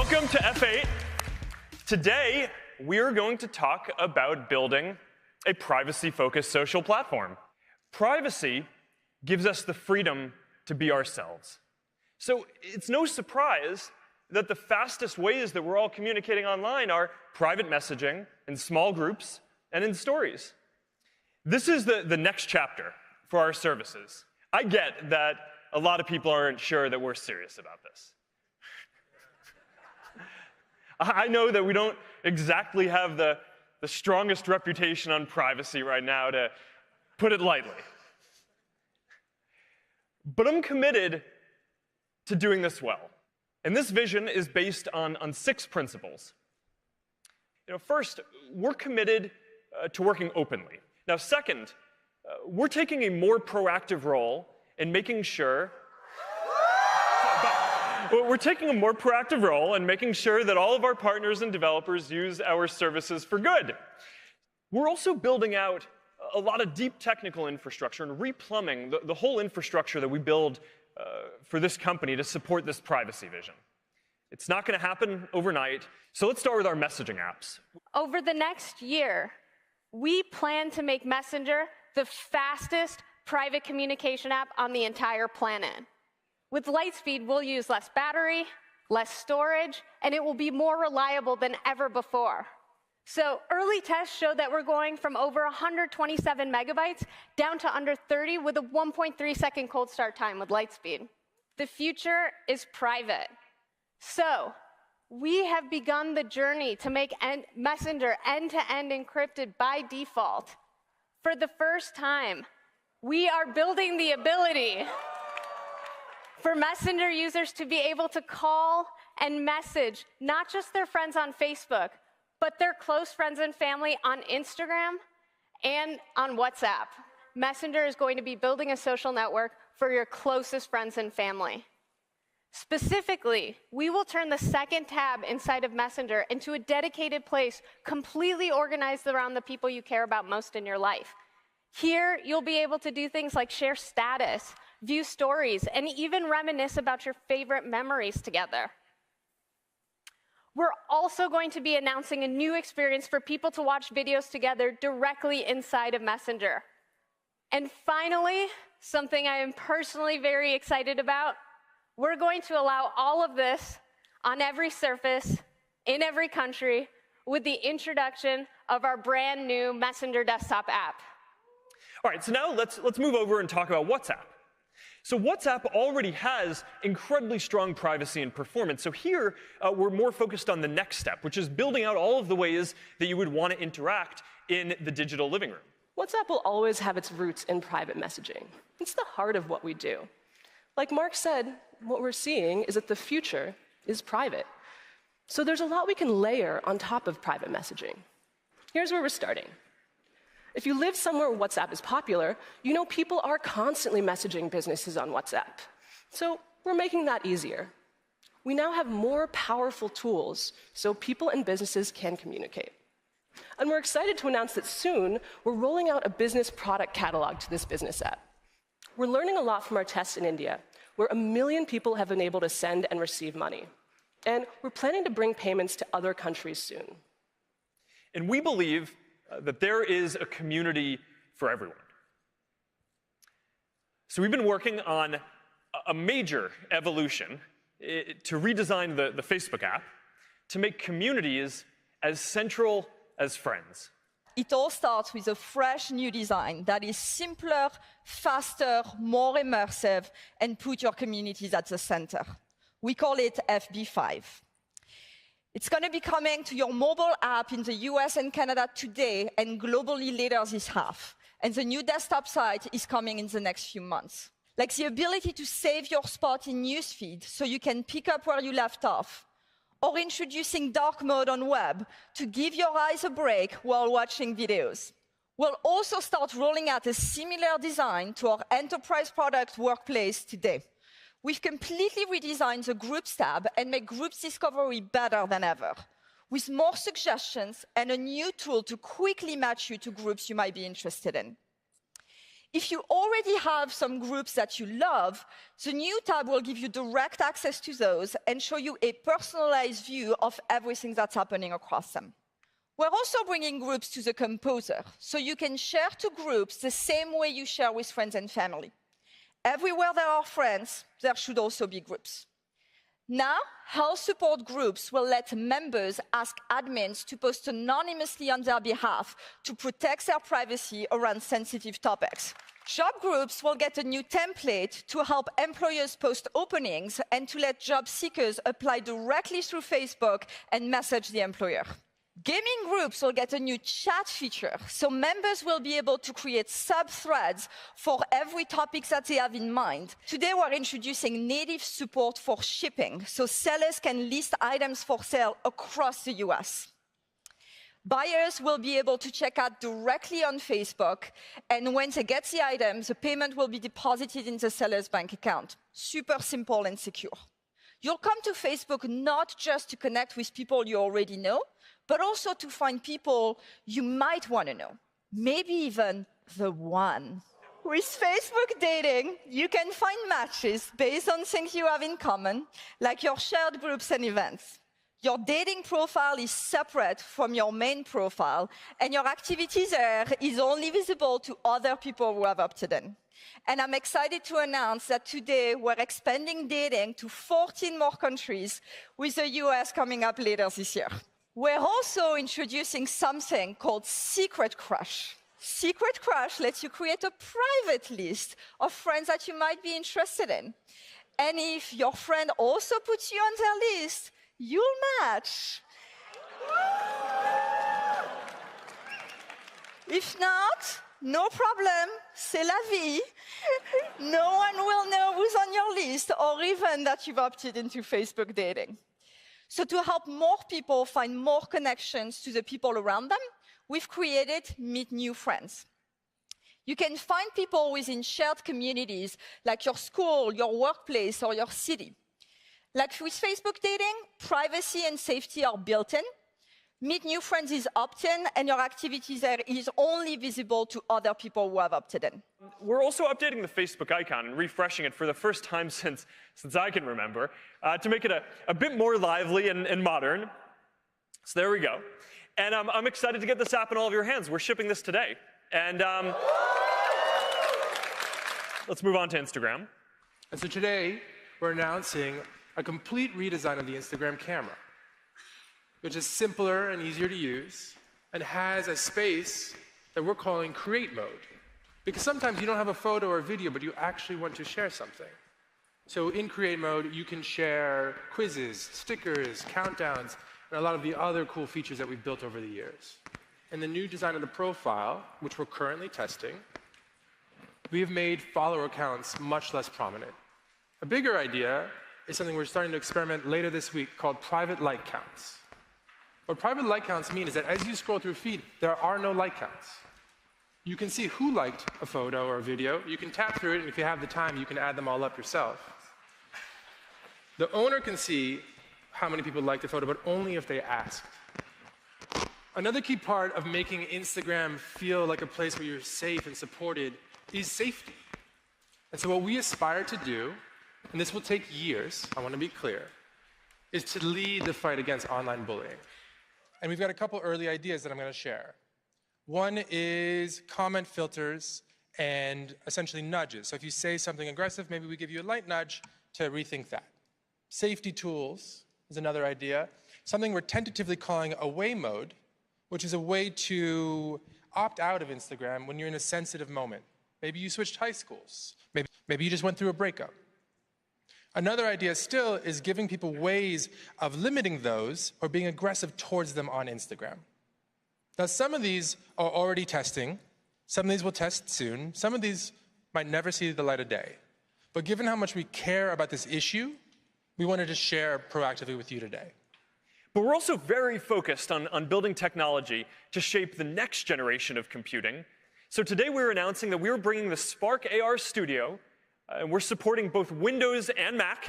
Welcome to F8. Today, we're going to talk about building a privacy-focused social platform. Privacy gives us the freedom to be ourselves. So it's no surprise that the fastest ways that we're all communicating online are private messaging, in small groups, and in stories. This is the next chapter for our services. I get that a lot of people aren't sure that we're serious about this. I know that we don't exactly have the strongest reputation on privacy right now, to put it lightly. But I'm committed to doing this well. And this vision is based on 6 principles. First, we're committed to working openly. Now, second, we're taking a more proactive role in making sure that all of our partners and developers use our services for good. We're also building out a lot of deep technical infrastructure and replumbing the whole infrastructure that we build for this company to support this privacy vision. It's not going to happen overnight, so let's start with our messaging apps. Over the next year, we plan to make Messenger the fastest private communication app on the entire planet. With Lightspeed, we'll use less battery, less storage, and it will be more reliable than ever before. So early tests show that we're going from over 127 megabytes down to under 30 with a 1.3-second cold start time with Lightspeed. The future is private. So we have begun the journey to make Messenger end-to-end encrypted by default. For the first time, we are building the ability for Messenger users to be able to call and message not just their friends on Facebook, but their close friends and family on Instagram and on WhatsApp. Messenger is going to be building a social network for your closest friends and family. Specifically, we will turn the second tab inside of Messenger into a dedicated place completely organized around the people you care about most in your life. Here, you'll be able to do things like share status, view stories, and even reminisce about your favorite memories together. We're also going to be announcing a new experience for people to watch videos together directly inside of Messenger. And finally, something I am personally very excited about, we're going to allow all of this on every surface, in every country, with the introduction of our brand new Messenger desktop app. All right, so now let's move over and talk about WhatsApp. So WhatsApp already has incredibly strong privacy and performance. So here, we're more focused on the next step, which is building out all of the ways that you would want to interact in the digital living room. WhatsApp will always have its roots in private messaging. It's the heart of what we do. Like Mark said, what we're seeing is that the future is private. So there's a lot we can layer on top of private messaging. Here's where we're starting. If you live somewhere where WhatsApp is popular, you know people are constantly messaging businesses on WhatsApp. So we're making that easier. We now have more powerful tools so people and businesses can communicate. And we're excited to announce that soon we're rolling out a business product catalog to this business app. We're learning a lot from our tests in India, where 1 million people have been able to send and receive money. And we're planning to bring payments to other countries soon. And we believe that there is a community for everyone. So we've been working on a major evolution to redesign the Facebook app to make communities as central as friends. It all starts with a fresh new design that is simpler, faster, more immersive, and put your communities at the center. We call it FB5. It's going to be coming to your mobile app in the US and Canada today and globally later this half. And the new desktop site is coming in the next few months. Like the ability to save your spot in Newsfeed so you can pick up where you left off, or introducing dark mode on web to give your eyes a break while watching videos. We'll also start rolling out a similar design to our enterprise product Workplace today. We've completely redesigned the Groups tab and make Groups discovery better than ever, with more suggestions and a new tool to quickly match you to groups you might be interested in. If you already have some groups that you love, the new tab will give you direct access to those and show you a personalized view of everything that's happening across them. We're also bringing groups to the Composer, so you can share to groups the same way you share with friends and family. Everywhere there are friends, there should also be groups. Now, health support groups will let members ask admins to post anonymously on their behalf to protect their privacy around sensitive topics. Job groups will get a new template to help employers post openings and to let job seekers apply directly through Facebook and message the employer. Gaming groups will get a new chat feature, so members will be able to create sub-threads for every topic that they have in mind. Today, we're introducing native support for shipping, so sellers can list items for sale across the US. Buyers will be able to check out directly on Facebook, and when they get the item, the payment will be deposited in the seller's bank account. Super simple and secure. You'll come to Facebook not just to connect with people you already know, but also to find people you might want to know, maybe even the one. With Facebook dating, you can find matches based on things you have in common, like your shared groups and events. Your dating profile is separate from your main profile, and your activity there is only visible to other people who have opted in. And I'm excited to announce that today we're expanding dating to 14 more countries, with the US coming up later this year. We're also introducing something called Secret Crush. Secret Crush lets you create a private list of friends that you might be interested in. And if your friend also puts you on their list, you'll match. If not, no problem, c'est la vie. No one will know who's on your list or even that you've opted into Facebook dating. So to help more people find more connections to the people around them, we've created Meet New Friends. You can find people within shared communities like your school, your workplace, or your city. Like with Facebook dating, privacy and safety are built in. Meet New Friends is opt-in, and your activity there is only visible to other people who have opted in. We're also updating the Facebook icon and refreshing it for the first time since I can remember, to make it a bit more lively and modern. So there we go. And I'm excited to get this app in all of your hands. We're shipping this today. And let's move on to Instagram. And so today, we're announcing a complete redesign of the Instagram camera, which is simpler and easier to use, and has a space that we're calling Create Mode. Because sometimes you don't have a photo or a video, but you actually want to share something. So in Create Mode, you can share quizzes, stickers, countdowns, and a lot of the other cool features that we've built over the years. In the new design of the profile, which we're currently testing, we have made follower accounts much less prominent. A bigger idea is something we're starting to experiment later this week called private like counts. What private like counts mean is that as you scroll through feed, there are no like counts. You can see who liked a photo or a video. You can tap through it, and if you have the time, you can add them all up yourself. The owner can see how many people liked the photo, but only if they asked. Another key part of making Instagram feel like a place where you're safe and supported is safety. And so what we aspire to do, and this will take years, I want to be clear, is to lead the fight against online bullying. And we've got a couple early ideas that I'm going to share. One is comment filters and essentially nudges. So if you say something aggressive, maybe we give you a light nudge to rethink that. Safety tools is another idea. Something we're tentatively calling away mode, which is a way to opt out of Instagram when you're in a sensitive moment. Maybe you switched high schools. Maybe you just went through a breakup. Another idea still is giving people ways of limiting those or being aggressive towards them on Instagram. Now, some of these are already testing. Some of these will test soon. Some of these might never see the light of day. But given how much we care about this issue, we wanted to share proactively with you today. But we're also very focused on building technology to shape the next generation of computing. So today we're announcing that we're bringing the Spark AR Studio, and we're supporting both Windows and Mac.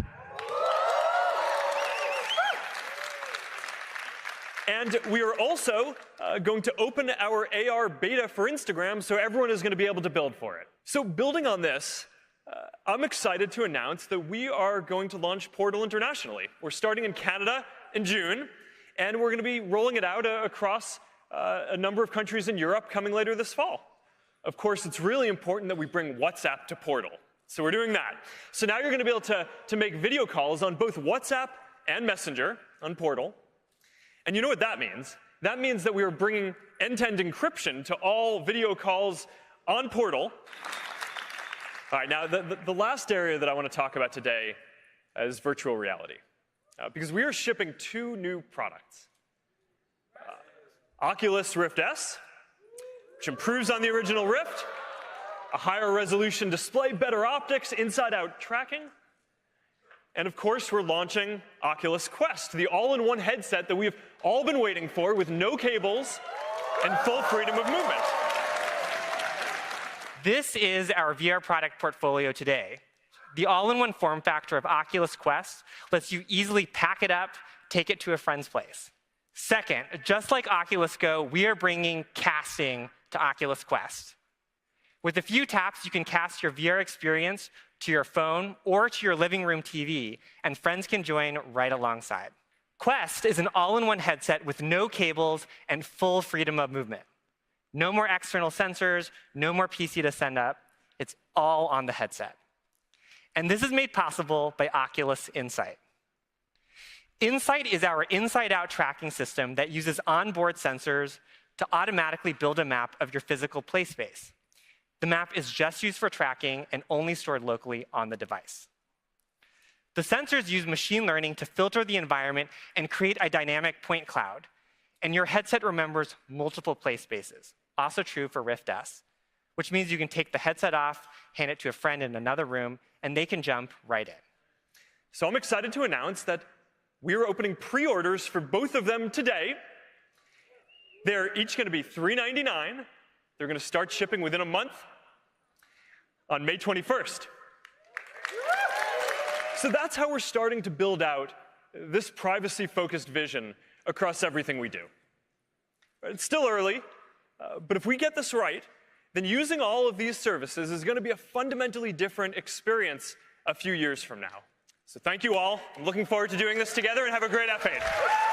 And we are also going to open our AR beta for Instagram, so everyone is going to be able to build for it. So building on this, I'm excited to announce that we are going to launch Portal internationally. We're starting in Canada in June, and we're going to be rolling it out across a number of countries in Europe coming later this fall. Of course, it's really important that we bring WhatsApp to Portal. So we're doing that. So now you're going to be able to make video calls on both WhatsApp and Messenger on Portal. And you know what that means? That means that we are bringing end-to-end encryption to all video calls on Portal. All right, now the last area that I want to talk about today is virtual reality. Because we are shipping 2 new products. Oculus Rift S, which improves on the original Rift, a higher resolution display, better optics, inside-out tracking. And of course, we're launching Oculus Quest, the all-in-one headset that we've all been waiting for with no cables and full freedom of movement. This is our VR product portfolio today. The all-in-one form factor of Oculus Quest lets you easily pack it up, take it to a friend's place. Second, just like Oculus Go, we are bringing casting to Oculus Quest. With a few taps, you can cast your VR experience to your phone or to your living room TV, and friends can join right alongside. Quest is an all-in-one headset with no cables and full freedom of movement. No more external sensors, no more PC to send up. It's all on the headset. And this is made possible by Oculus Insight. Insight is our inside-out tracking system that uses onboard sensors to automatically build a map of your physical play space. The map is just used for tracking and only stored locally on the device. The sensors use machine learning to filter the environment and create a dynamic point cloud. And your headset remembers multiple play spaces, also true for Rift S, which means you can take the headset off, hand it to a friend in another room, and they can jump right in. So I'm excited to announce that we're opening pre-orders for both of them today. They're each going to be $399. They're going to start shipping within a month on May 21st. So that's how we're starting to build out this privacy-focused vision across everything we do. It's still early, but if we get this right, then using all of these services is going to be a fundamentally different experience a few years from now. So thank you all. I'm looking forward to doing this together, and have a great F8.